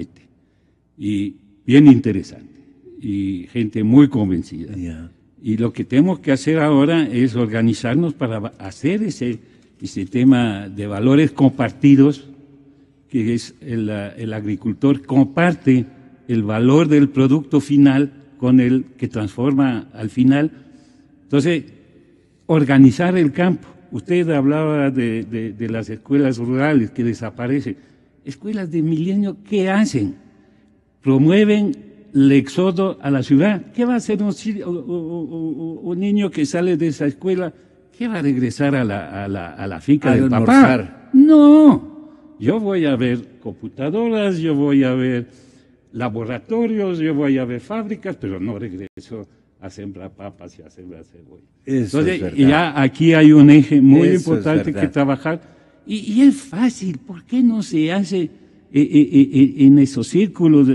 y bien interesante, y gente muy convencida. Yeah. Y lo que tenemos que hacer ahora es organizarnos para hacer ese tema de valores compartidos, que es el agricultor comparte el valor del producto final con el que transforma al final. Entonces, organizar el campo. Usted hablaba de las escuelas rurales que desaparecen. Escuelas de milenio, ¿qué hacen? Promueven el éxodo a la ciudad. ¿Qué va a hacer un niño que sale de esa escuela? ¿Qué va a regresar a la finca del papá? No, yo voy a ver computadoras, yo voy a ver laboratorios, yo voy a ver fábricas, pero no regreso a sembrar papas y a sembrar cebolla. Entonces, ya aquí hay un eje muy importante que trabajar, y es fácil. ¿Por qué no se hace en esos círculos?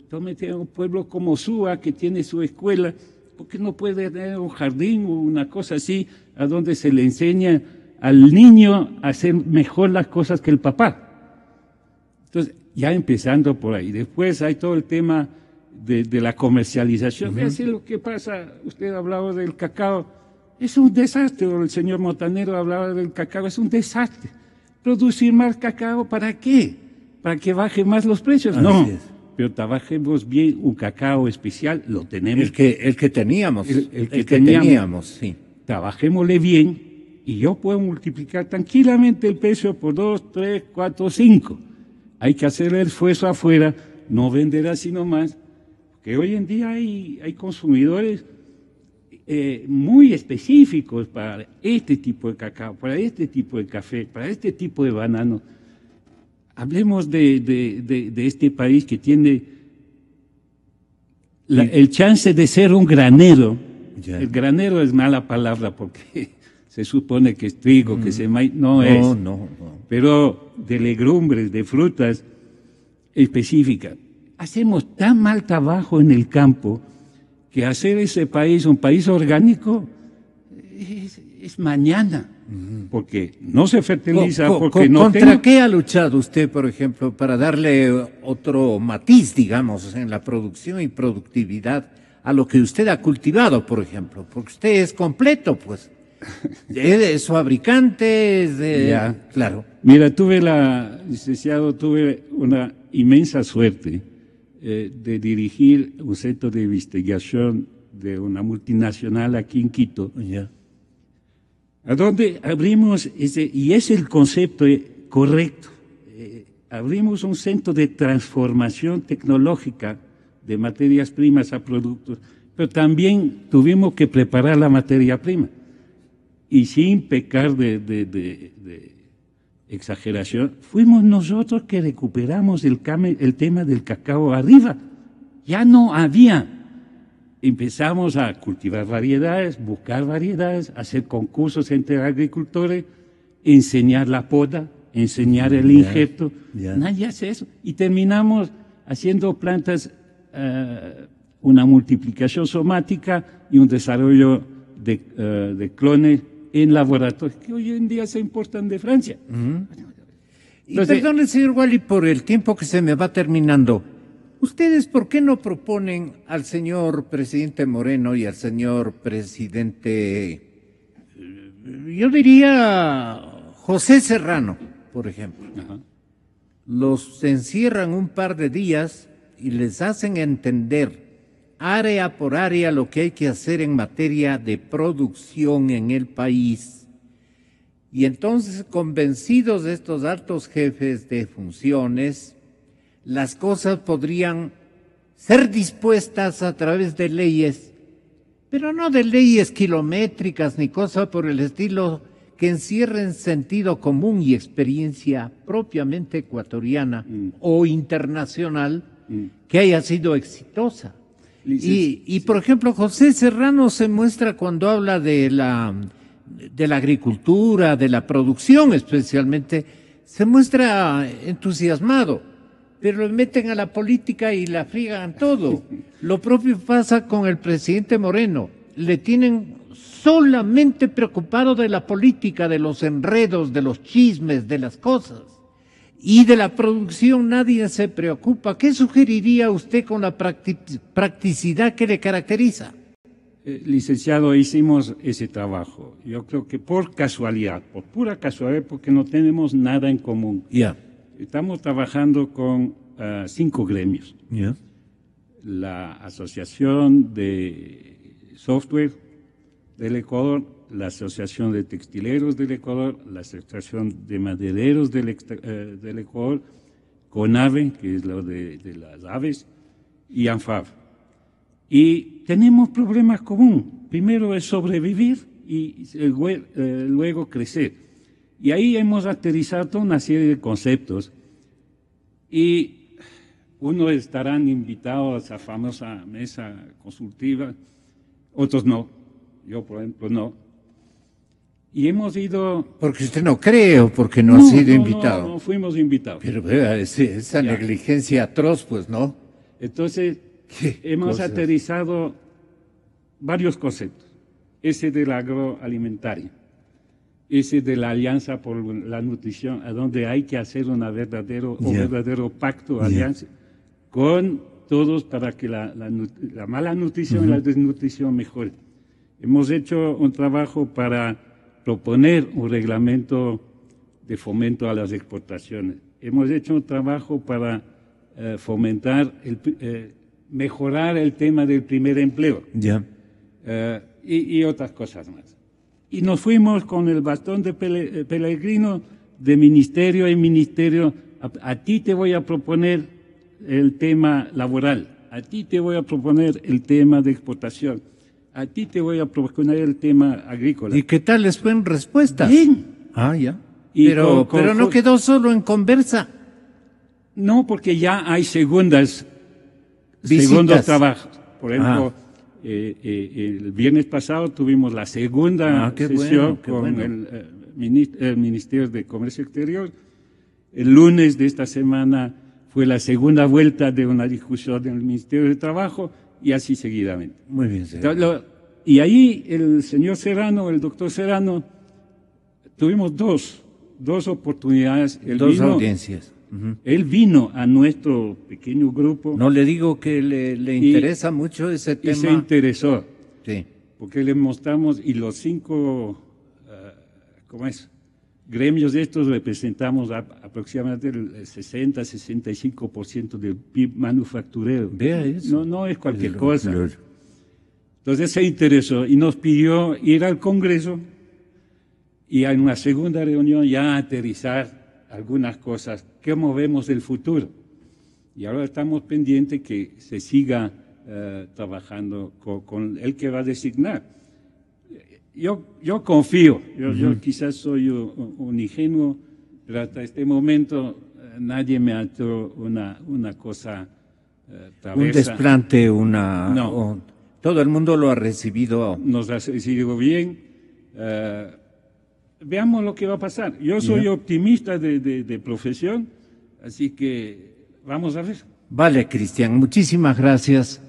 Tómate un pueblo como Suba, que tiene su escuela, ¿por qué no puede tener un jardín o una cosa así, a donde se le enseña al niño a hacer mejor las cosas que el papá? Entonces, ya empezando por ahí. Después hay todo el tema de la comercialización. Fíjese lo que pasa. Usted hablaba del cacao. Es un desastre. El señor Montanero hablaba del cacao. Es un desastre. ¿Producir más cacao para qué? ¿Para que baje más los precios? No. Pero trabajemos bien un cacao especial. Lo tenemos. El que teníamos. El que teníamos, sí. Trabajémosle bien y yo puedo multiplicar tranquilamente el precio por 2, 3, 4, 5. Hay que hacer el esfuerzo afuera, no vender así nomás, porque hoy en día hay consumidores muy específicos para este tipo de cacao, para este tipo de café, para este tipo de banano. Hablemos de este país que tiene el chance de ser un granero. Ya. El granero es mala palabra porque se supone que es trigo, que es maíz, no es. No. Pero de legumbres, de frutas específicas. Hacemos tan mal trabajo en el campo que hacer ese país un país orgánico es mañana. Porque no se fertiliza, porque no ¿Contra qué ha luchado usted, por ejemplo, para darle otro matiz, digamos, en la producción y productividad a lo que usted ha cultivado, por ejemplo? Porque usted es completo, pues. Es fabricante, es de... Ya. Claro. Mira, licenciado, tuve una inmensa suerte de dirigir un centro de investigación de una multinacional aquí en Quito, Ya. a donde abrimos, y es el concepto correcto, abrimos un centro de transformación tecnológica de materias primas a productos, pero también tuvimos que preparar la materia prima. Y sin pecar de exageración, fuimos nosotros que recuperamos el tema del cacao arriba. Ya no había. Empezamos a cultivar variedades, buscar variedades, hacer concursos entre agricultores, enseñar la poda, enseñar el injerto. Nadie hace eso. Y terminamos haciendo plantas, una multiplicación somática y un desarrollo de clones en laboratorios que hoy en día se importan de Francia. Y perdone, señor Wally, por el tiempo que se me va terminando. ¿Ustedes por qué no proponen al señor presidente Moreno y al señor presidente, yo diría, José Serrano, por ejemplo? Ajá. Los encierran un par de días y les hacen entender área por área lo que hay que hacer en materia de producción en el país. Y entonces, convencidos de estos altos jefes de funciones, las cosas podrían ser dispuestas a través de leyes, pero no de leyes kilométricas ni cosa por el estilo, que encierren sentido común y experiencia propiamente ecuatoriana o internacional que haya sido exitosa. Y por ejemplo, José Serrano se muestra cuando habla de la agricultura, de la producción especialmente, se muestra entusiasmado, pero le meten a la política y la friegan todo. Lo propio pasa con el presidente Moreno, le tienen solamente preocupado de la política, de los enredos, de los chismes, de las cosas. Y de la producción nadie se preocupa. ¿Qué sugeriría usted con la practicidad que le caracteriza? Licenciado, hicimos ese trabajo. Yo creo que por casualidad, por pura casualidad, porque no tenemos nada en común. Ya. Estamos trabajando con 5 gremios. Ya. La Asociación de Software del Ecuador, la Asociación de Textileros del Ecuador, la Asociación de Madereros del Ecuador, CONAVE, que es lo de las aves, y ANFAV. Y tenemos problemas comunes. Primero es sobrevivir y luego crecer. Y ahí hemos aterrizado toda una serie de conceptos. Y unos estarán invitados a esa famosa mesa consultiva, otros no. Yo, por ejemplo, no. Y hemos ido... Porque usted no cree o porque no ha sido invitado. No fuimos invitados. Pero vea, esa negligencia atroz, pues, ¿no? Entonces, hemos aterrizado varios conceptos. Ese del agroalimentario, ese de la alianza por la nutrición, a donde hay que hacer un verdadero pacto, alianza, con todos para que la mala nutrición y la desnutrición mejore. Hemos hecho un trabajo para proponer un reglamento de fomento a las exportaciones. Hemos hecho un trabajo para fomentar, mejorar el tema del primer empleo. Y otras cosas más. Y nos fuimos con el bastón de peregrino de ministerio en ministerio. A ti te voy a proponer el tema laboral, a ti te voy a proponer el tema de exportación, a ti te voy a proponer el tema agrícola. ¿Y qué tal les fue en respuestas? Bien. Ya. Y pero no quedó solo en conversa. No, porque ya hay segundos trabajos. Por ejemplo, el viernes pasado tuvimos la segunda sesión con el Ministerio de Comercio Exterior. El lunes de esta semana fue la segunda vuelta de una discusión en el Ministerio de Trabajo y así seguidamente. Muy bien, señor. Y ahí el señor Serrano, el doctor Serrano, tuvimos dos oportunidades. Dos audiencias. Él vino a nuestro pequeño grupo. No le digo que le interesa mucho ese tema. Y se interesó. Sí. Porque le mostramos, y los 5 ¿cómo es? Gremios de estos representamos aproximadamente el 60-65% del PIB manufacturero. Vea eso. No es cualquier cosa. Entonces se interesó y nos pidió ir al Congreso y en una segunda reunión ya aterrizar algunas cosas, cómo vemos el futuro. Y ahora estamos pendientes que se siga trabajando con el que va a designar. Yo confío, yo quizás soy un ingenuo, pero hasta este momento nadie me ha hecho una cosa travesa. Un desplante, No. Todo el mundo lo ha recibido. Nos ha recibido bien. Veamos lo que va a pasar. Yo soy optimista de profesión, así que vamos a ver. Vale, Cristian, muchísimas gracias.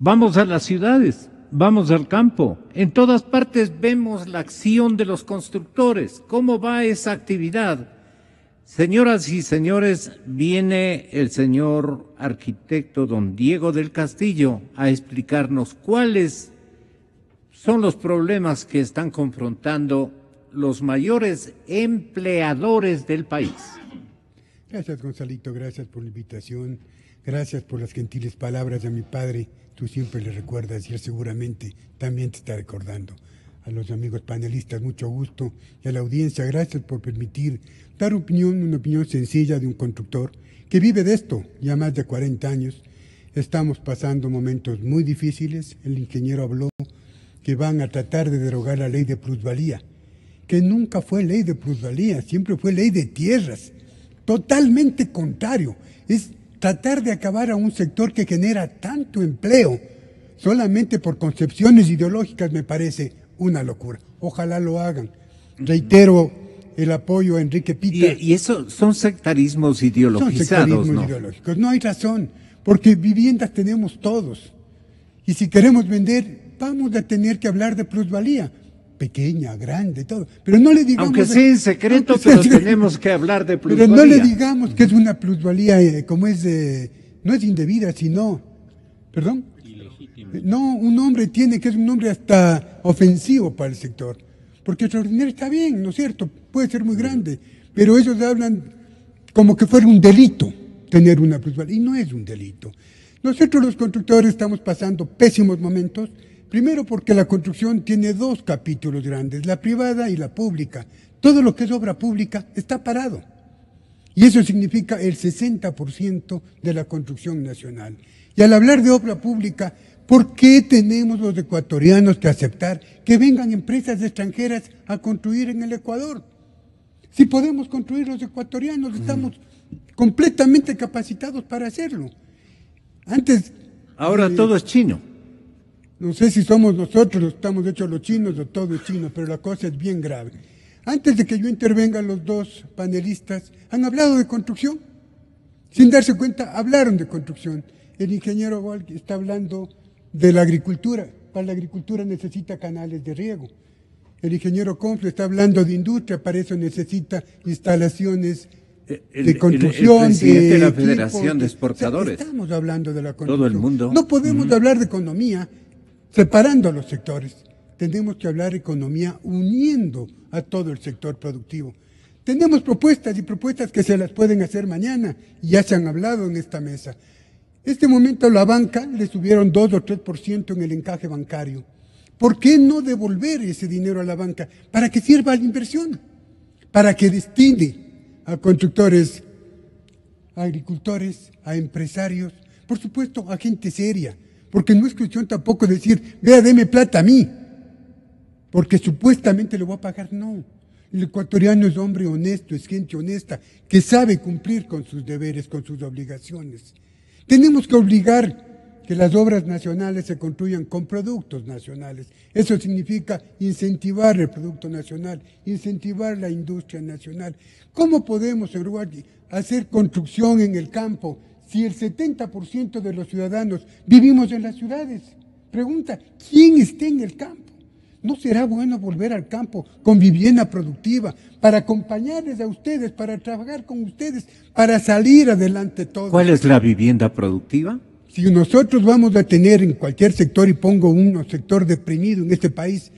Vamos a las ciudades. Vamos al campo. En todas partes vemos la acción de los constructores. ¿Cómo va esa actividad? Señoras y señores, viene el señor arquitecto don Diego del Castillo a explicarnos cuáles son los problemas que están confrontando los mayores empleadores del país. Gracias, Gonzalito, gracias por la invitación, gracias por las gentiles palabras de mi padre. Tú siempre le recuerdas y él seguramente también te está recordando. A los amigos panelistas, mucho gusto, y a la audiencia, gracias por permitir dar una opinión sencilla de un constructor que vive de esto ya más de 40 años. Estamos pasando momentos muy difíciles. El ingeniero habló que van a tratar de derogar la ley de plusvalía, que nunca fue ley de plusvalía, siempre fue ley de tierras. Totalmente contrario. Es tratar de acabar a un sector que genera tanto empleo solamente por concepciones ideológicas me parece una locura. Ojalá lo hagan. Reitero el apoyo a Enrique Pita. Y eso son sectarismos ideologizados, son sectarismos ¿no? ideológicos. No hay razón, porque viviendas tenemos todos. Y si queremos vender, vamos a tener que hablar de plusvalía. Pequeña, grande, todo. Pero no le digamos... Aunque sea en secreto, pero tenemos que hablar de plusvalía. Pero no le digamos que es una plusvalía como es no es indebida, sino... ¿Perdón? Ilegítima. No, un nombre tiene que es un nombre hasta ofensivo para el sector. Porque extraordinario está bien, ¿no es cierto? Puede ser muy grande. Pero ellos hablan como que fuera un delito tener una plusvalía. Y no es un delito. Nosotros los constructores estamos pasando pésimos momentos. Primero porque la construcción tiene dos capítulos grandes, la privada y la pública. Todo lo que es obra pública está parado. Y eso significa el 60% de la construcción nacional. Y al hablar de obra pública, ¿por qué tenemos los ecuatorianos que aceptar que vengan empresas extranjeras a construir en el Ecuador? Si podemos construir los ecuatorianos, estamos completamente capacitados para hacerlo. Ahora todo es chino. No sé si somos nosotros, estamos hechos los chinos o todo es chino, pero la cosa es bien grave. Antes de que yo intervenga, los dos panelistas han hablado de construcción. Sin darse cuenta, hablaron de construcción. El ingeniero Walk está hablando de la agricultura. Para la agricultura necesita canales de riego. El ingeniero Confle está hablando de industria, para eso necesita instalaciones de construcción. El presidente de la Federación de Exportadores. O sea, estamos hablando de la construcción. Todo el mundo. No podemos hablar de economía separando a los sectores. Tenemos que hablar de economía uniendo a todo el sector productivo. Tenemos propuestas y propuestas que se las pueden hacer mañana y ya se han hablado en esta mesa. Este momento la banca le subieron 2 o 3% en el encaje bancario. ¿Por qué no devolver ese dinero a la banca? Para que sirva a la inversión, para que destine a constructores, a agricultores, a empresarios, por supuesto a gente seria, porque no es cuestión tampoco decir, vea, deme plata a mí, porque supuestamente le voy a pagar, no. El ecuatoriano es hombre honesto, es gente honesta, que sabe cumplir con sus deberes, con sus obligaciones. Tenemos que obligar que las obras nacionales se construyan con productos nacionales. Eso significa incentivar el producto nacional, incentivar la industria nacional. ¿Cómo podemos en Uruguay hacer construcción en el campo si el 70% de los ciudadanos vivimos en las ciudades? Pregunta, ¿quién está en el campo? ¿No será bueno volver al campo con vivienda productiva para acompañarles a ustedes, para trabajar con ustedes, para salir adelante todos? ¿Cuál es la vivienda productiva? Si nosotros vamos a tener en cualquier sector, y pongo un sector deprimido en este país,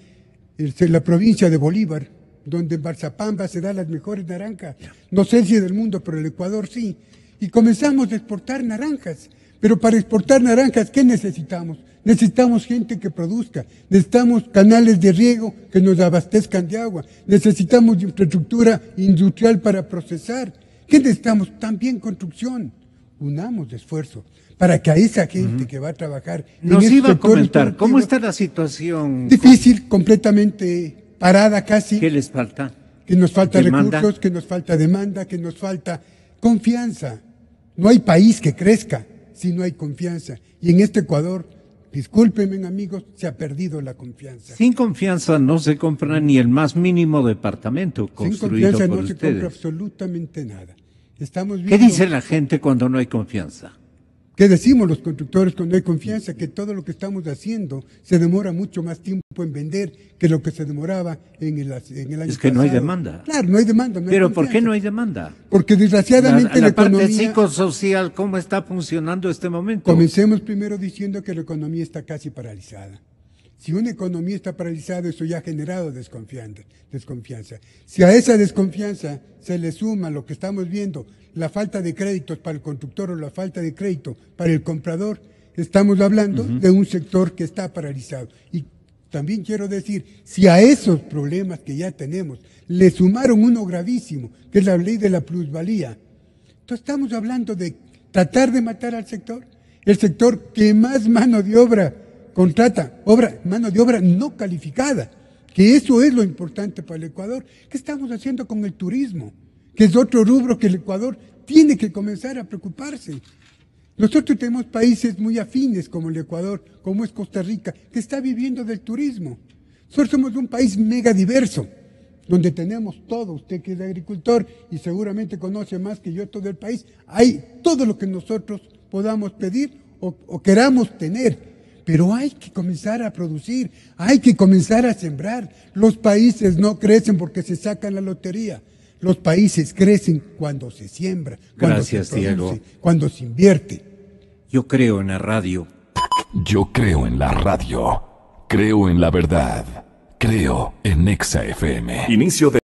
la provincia de Bolívar, donde en Barzapamba se dan las mejores naranjas. No sé si del mundo, pero el Ecuador sí. Y comenzamos a exportar naranjas. Pero para exportar naranjas, ¿qué necesitamos? Necesitamos gente que produzca, necesitamos canales de riego que nos abastezcan de agua, necesitamos infraestructura industrial para procesar. ¿Qué necesitamos? También construcción. Unamos esfuerzos para que a esa gente que va a trabajar nos en iba a comentar cómo está la situación. Difícil, completamente parada casi. ¿Qué les falta? Que nos falta ¿Demanda? recursos, que nos falta demanda, que nos falta confianza. No hay país que crezca si no hay confianza. Y en este Ecuador, discúlpenme amigos, se ha perdido la confianza. Sin confianza no se compra ni el más mínimo departamento Sin construido confianza por no se compra ustedes. absolutamente nada. Estamos ¿Qué viendo, dice la gente cuando no hay confianza? ¿qué decimos los constructores cuando hay confianza? Que todo lo que estamos haciendo se demora mucho más tiempo en vender que lo que se demoraba en el año pasado. Es que no hay demanda. Claro, no hay demanda. No hay Pero ¿por qué confianza. no hay demanda? Porque desgraciadamente La la parte economía... psicosocial, ¿cómo está funcionando este momento? Comencemos primero diciendo que la economía está casi paralizada. Si una economía está paralizada, eso ya ha generado desconfianza. Si a esa desconfianza se le suma lo que estamos viendo, la falta de créditos para el constructor o la falta de crédito para el comprador, estamos hablando de un sector que está paralizado. Y también quiero decir, si a esos problemas que ya tenemos le sumaron uno gravísimo, que es la ley de la plusvalía, entonces estamos hablando de tratar de matar al sector, el sector que más mano de obra contrata, mano de obra no calificada, que eso es lo importante para el Ecuador. ¿Qué estamos haciendo con el turismo? Que es otro rubro que el Ecuador tiene que comenzar a preocuparse. Nosotros tenemos países muy afines como el Ecuador, como es Costa Rica, que está viviendo del turismo. Nosotros somos un país mega diverso, donde tenemos todo. Usted que es agricultor y seguramente conoce más que yo todo el país, hay todo lo que nosotros podamos pedir o queramos tener. Pero hay que comenzar a producir, hay que comenzar a sembrar. Los países no crecen porque se sacan la lotería. Los países crecen cuando se siembra, cuando Gracias, se produce, Diego. cuando se invierte. Yo creo en la radio. Yo creo en la radio. Creo en la verdad. Creo en Exa FM. Inicio de